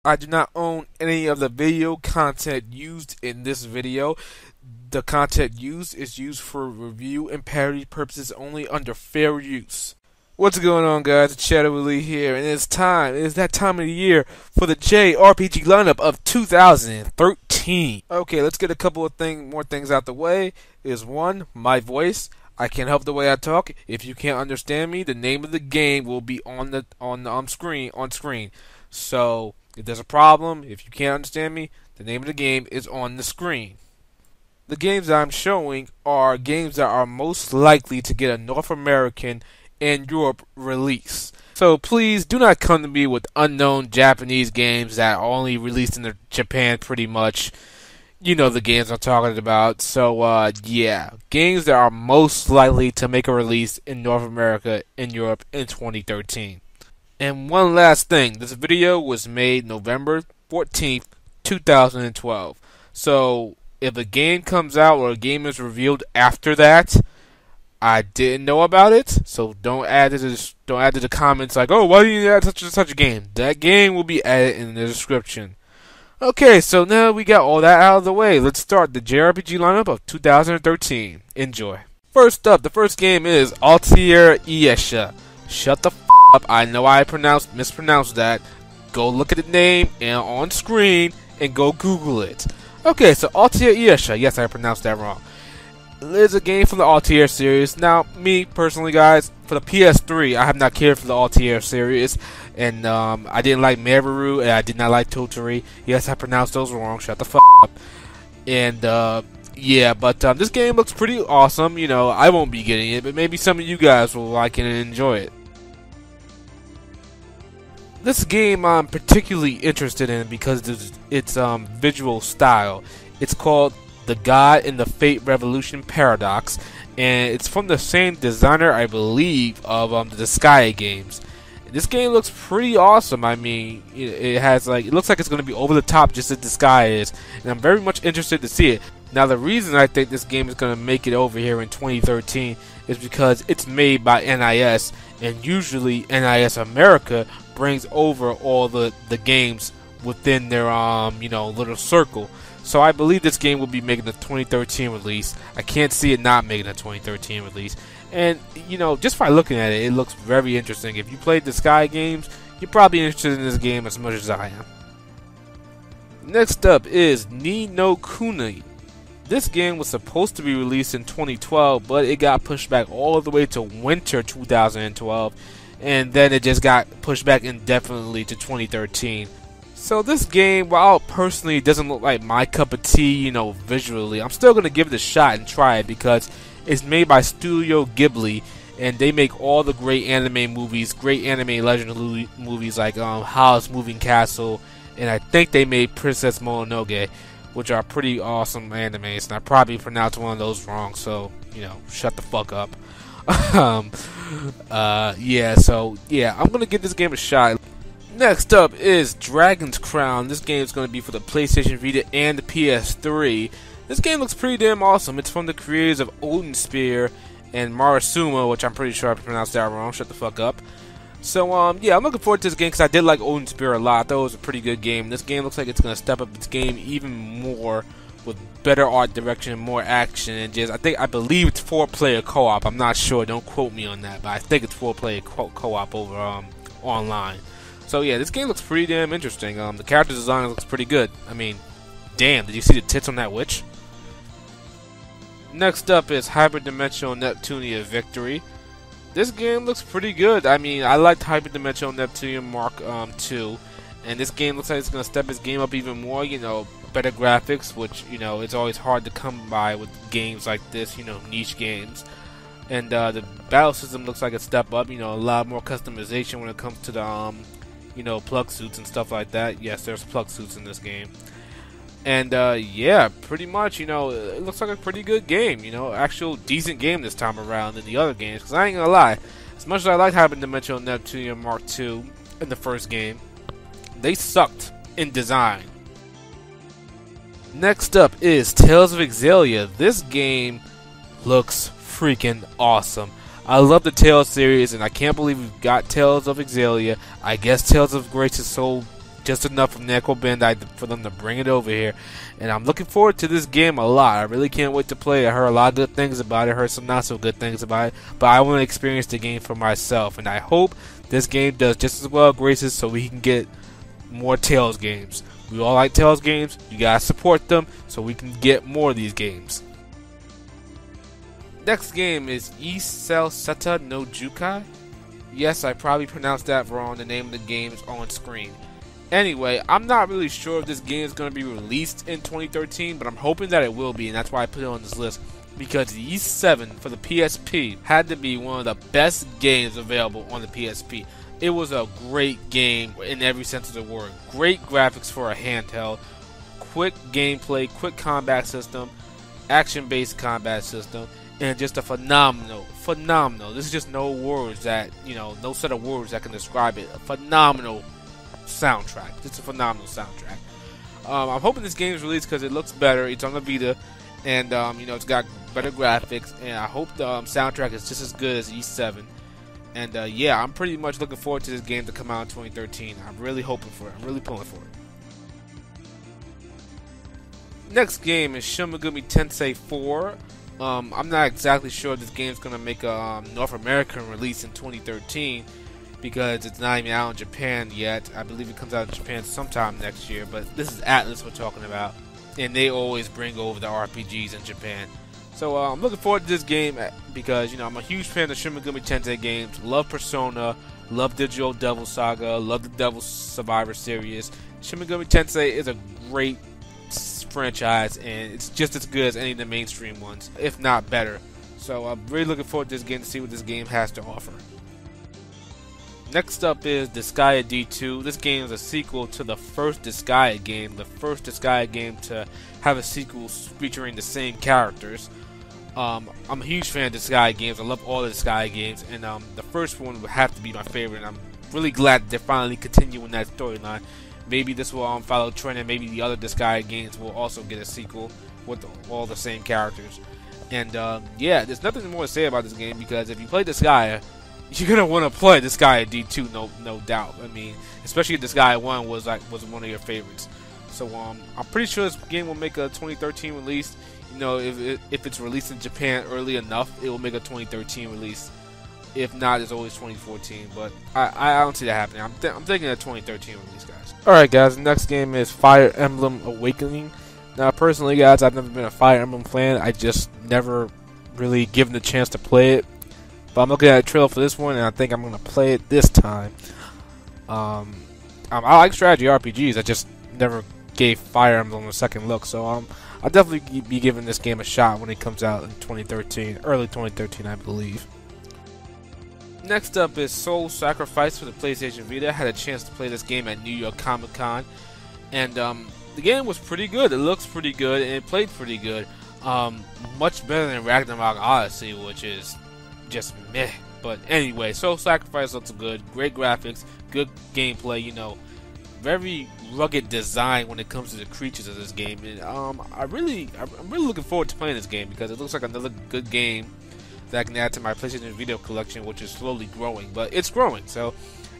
I do not own any of the video content used in this video. The content used is used for review and parody purposes only under fair use. What's going on, guys? It's Shadowy here, and it's time. It is that time of the year for the JRPG Lineup of 2013. Okay, let's get a couple of more things out the way. Is one, my voice. I can't help the way I talk. If you can't understand me, the name of the game will be on screen. So if there's a problem, if you can't understand me, the name of the game is on the screen. The games I'm showing are games that are most likely to get a North American and Europe release. So please do not come to me with unknown Japanese games that are only released in Japan pretty much. You know the games I'm talking about. So yeah, games that are most likely to make a release in North America and Europe in 2013. And one last thing, this video was made November 14th, 2012. So if a game comes out or a game is revealed after that, I didn't know about it, so don't add to the comments like, oh, why didn't you add such and such a game? That game will be added in the description. Okay, so now we got all that out of the way. Let's start the JRPG lineup of 2013. Enjoy. First up, the first game is Altair. Shut the f up. I know I mispronounced that. Go look at the name and on screen and go Google it. Okay, so Altair. Yes, I pronounced that wrong. It's a game from the Altair series. Now, me personally, guys, for the PS3, I have not cared for the Altair series, and I didn't like Meru, and I did not like Totori. Yes, I pronounced those wrong. Shut the f up. And yeah, but this game looks pretty awesome. You know, I won't be getting it, but maybe some of you guys will like it and enjoy it. This game I'm particularly interested in because of its visual style. It's called The God in the Fate Revolution Paradox, and it's from the same designer, I believe, of the Disgaea games. This game looks pretty awesome. I mean, it looks like it's going to be over the top, just as Disgaea is, and I'm very much interested to see it. Now, the reason I think this game is going to make it over here in 2013 is because it's made by NIS, and usually NIS America brings over all the games within their little circle. So I believe this game will be making the 2013 release. I can't see it not making a 2013 release. And, you know, just by looking at it, it looks very interesting. If you played the Sky games, you're probably interested in this game as much as I am. Next up is Ninokuni. This game was supposed to be released in 2012, but it got pushed back all the way to winter 2012. And then it just got pushed back indefinitely to 2013. So this game, while personally doesn't look like my cup of tea, you know, visually, I'm still going to give it a shot and try it because it's made by Studio Ghibli, and they make all the great anime movies, great anime legend movies like Howl's Moving Castle, and I think they made Princess Mononoke, which are pretty awesome animes, and I probably pronounced one of those wrong, so, you know, shut the fuck up. Yeah, so, yeah, I'm going to give this game a shot. Next up is Dragon's Crown. This game is going to be for the PlayStation Vita and the PS3. This game looks pretty damn awesome. It's from the creators of Odin Spear and Marasuma, which I'm pretty sure I pronounced that wrong. Shut the fuck up. So, yeah, I'm looking forward to this game because I did like Odin Spear a lot. I thought it was a pretty good game. This game looks like it's going to step up its game even more with better art direction and more action. And just, I believe it's 4-player co-op. I'm not sure. Don't quote me on that, but I think it's 4-player co-op over online. So yeah, this game looks pretty damn interesting. The character design looks pretty good. I mean, damn, did you see the tits on that witch? Next up is Hyperdimension Neptunia Victory. This game looks pretty good. I mean, I liked Hyperdimension Neptunia Mark II, and this game looks like it's going to step its game up even more. You know, better graphics, which, you know, it's always hard to come by with games like this, you know, niche games. And the battle system looks like a step up. You know, a lot more customization when it comes to the you know, plug suits and stuff like that. Yes, there's plug suits in this game. And, yeah, pretty much, you know, it looks like a pretty good game, you know, actual decent game this time around than the other games, because I ain't gonna lie, as much as I like Hyperdimension Neptunia Mark II in the first game, they sucked in design. Next up is Tales of Xillia. This game looks freaking awesome. I love the Tales series, and I can't believe we've got Tales of Xillia. I guess Tales of Grace is so just enough from Namco Bandai for them to bring it over here. And I'm looking forward to this game a lot. I really can't wait to play it. I heard a lot of good things about it, heard some not so good things about it, but I want to experience the game for myself. And I hope this game does just as well, Graces, so we can get more Tales games. We all like Tales games. You guys support them so we can get more of these games. Next game is Isel Seta no Jukai. Yes, I probably pronounced that wrong. The name of the game is on screen. Anyway, I'm not really sure if this game is going to be released in 2013, but I'm hoping that it will be, and that's why I put it on this list. Because the E7 for the PSP had to be one of the best games available on the PSP. It was a great game in every sense of the word. Great graphics for a handheld, quick gameplay, quick combat system, action-based combat system, and just a phenomenal, this is just no words that, no set of words that can describe it. A phenomenal soundtrack. Just a phenomenal soundtrack. I'm hoping this game is released because it looks better. It's on the Vita, and it's got better graphics, and I hope the soundtrack is just as good as E7. And yeah, I'm pretty much looking forward to this game to come out in 2013. I'm really hoping for it. I'm really pulling for it. Next game is Shin Megami Tensei 4. I'm not exactly sure if this game is going to make a North American release in 2013 because it's not even out in Japan yet. I believe it comes out in Japan sometime next year, but this is Atlas we're talking about, and they always bring over the RPGs in Japan. So I'm looking forward to this game because I'm a huge fan of Shin Megami Tensei games. Love Persona, love Digital Devil Saga, love the Devil Survivor series. Shin Megami Tensei is a great franchise, and it's just as good as any of the mainstream ones, if not better. So I'm really looking forward to this game to see what this game has to offer. Next up is Disgaea D2. This game is a sequel to the first Disgaea game, the first Disgaea game to have a sequel featuring the same characters. I'm a huge fan of Disgaea games. I love all the Disgaea games, and the first one would have to be my favorite. And I'm really glad that they're finally continuing that storyline. Maybe this will follow trend, and maybe the other Disgaea games will also get a sequel with all the same characters. And yeah, there's nothing more to say about this game because if you play Disgaea, you're gonna want to play Disgaea D2, no doubt. I mean, especially if Disgaea 1 was one of your favorites. So I'm pretty sure this game will make a 2013 release. If it's released in Japan early enough, it will make a 2013 release. If not, it's always 2014. But I don't see that happening. I'm thinking a 2013 release, guys. Alright, guys. The next game is Fire Emblem Awakening. Now, personally, guys, I've never been a Fire Emblem fan. I just never really given the chance to play it. But I'm looking at a trailer for this one, and I think I'm going to play it this time. I like strategy RPGs. I just never gave Fire Emblem a second look. So I'll definitely be giving this game a shot when it comes out in 2013. Early 2013, I believe. Next up is Soul Sacrifice for the PlayStation Vita. I had a chance to play this game at New York Comic Con. And the game was pretty good. It looks pretty good, and it played pretty good. Much better than Ragnarok Odyssey, which is just meh. But anyway, Soul Sacrifice looks good. Great graphics, good gameplay, very rugged design when it comes to the creatures of this game. And I'm really looking forward to playing this game because it looks like another good game that I can add to my PlayStation Video collection, which is slowly growing, but it's growing. So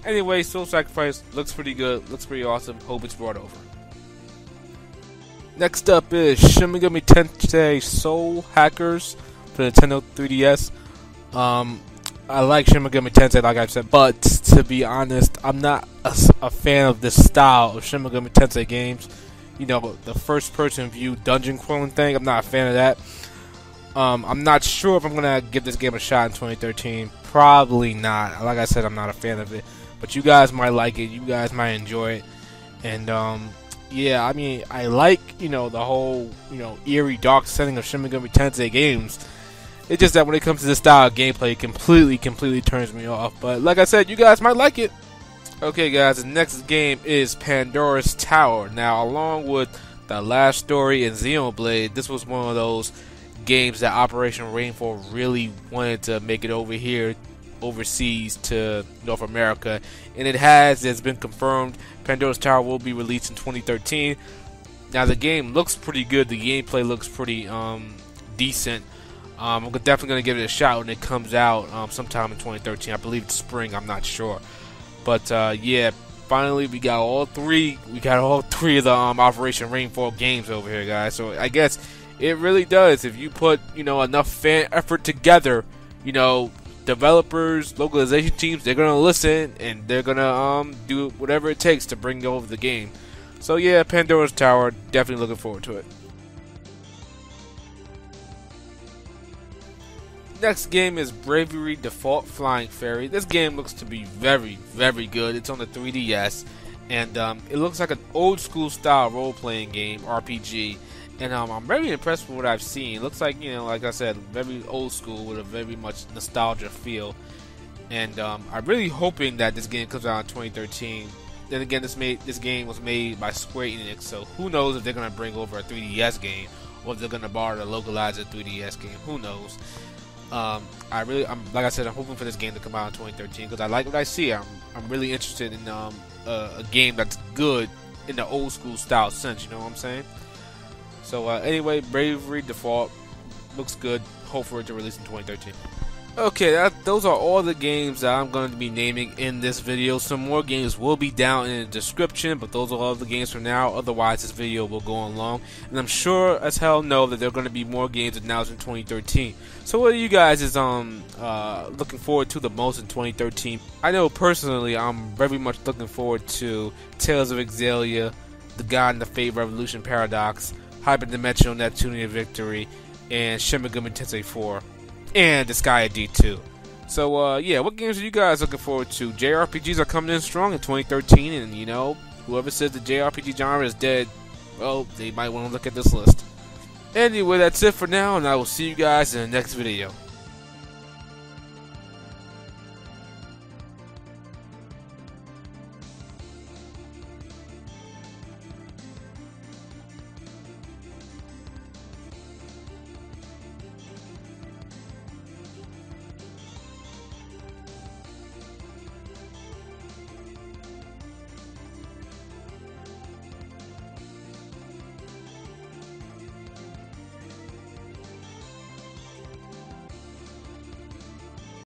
anyway, Soul Sacrifice looks pretty good, looks pretty awesome. Hope it's brought over. Next up is Shin Megami Tensei Soul Hackers for Nintendo 3DS. I like Shin Megami Tensei, like I've said, but to be honest, I'm not a fan of this style of Shin Megami Tensei games. The first-person view dungeon crawling thing. I'm not a fan of that. I'm not sure if I'm gonna give this game a shot in 2013. Probably not. Like I said, I'm not a fan of it. But you guys might like it. You guys might enjoy it. And yeah, I mean, I like the whole eerie, dark setting of Shin Megami Tensei games. It's just that when it comes to this style of gameplay, it completely turns me off. But like I said, you guys might like it. Okay, guys, the next game is Pandoras Tower. Now, along with the last story in Xenoblade, this was one of those games that Operation Rainfall really wanted to make it over here, overseas to North America, and it's been confirmed. Pandoras Tower will be released in 2013. Now, the game looks pretty good. The gameplay looks pretty decent. I'm definitely going to give it a shot when it comes out sometime in 2013. I believe it's spring. I'm not sure. But yeah, finally we got all three. We got all three of the Operation Rainfall games over here, guys. So I guess it really does. If you put enough fan effort together, developers, localization teams, they're gonna listen and they're gonna do whatever it takes to bring over the game. So yeah, Pandoras Tower. Definitely looking forward to it. Next game is Bravery Default Flying Fairy. This game looks to be very, very good. It's on the 3DS, and it looks like an old school style role-playing game, RPG. And I'm very impressed with what I've seen. It looks like, like I said, very old school with a very much nostalgia feel. And I'm really hoping that this game comes out in 2013. Then again, this game was made by Square Enix, so who knows if they're gonna bring over a 3DS game or if they're gonna borrow to localize a 3DS game. Who knows? I'm like I said, I'm hoping for this game to come out in 2013 because I like what I see. I'm really interested in a game that's good in the old school style sense. You know what I'm saying? So anyway, Bravery Default looks good. Hope for it to release in 2013. Okay, those are all the games that I'm going to be naming in this video. Some more games will be down in the description, but those are all the games for now. Otherwise, this video will go on long. And I'm sure as hell know that there are going to be more games announced in 2013. So what are you guys looking forward to the most in 2013? I know personally I'm very much looking forward to Tales of Xillia, The God in the Fate Revolution Paradox, Hyperdimension Neptunia Victory, and Shin Megami Tensei 4. And Disgaea II. So, yeah, what games are you guys looking forward to? JRPGs are coming in strong in 2013, and, whoever says the JRPG genre is dead, well, they might want to look at this list. Anyway, that's it for now, and I will see you guys in the next video.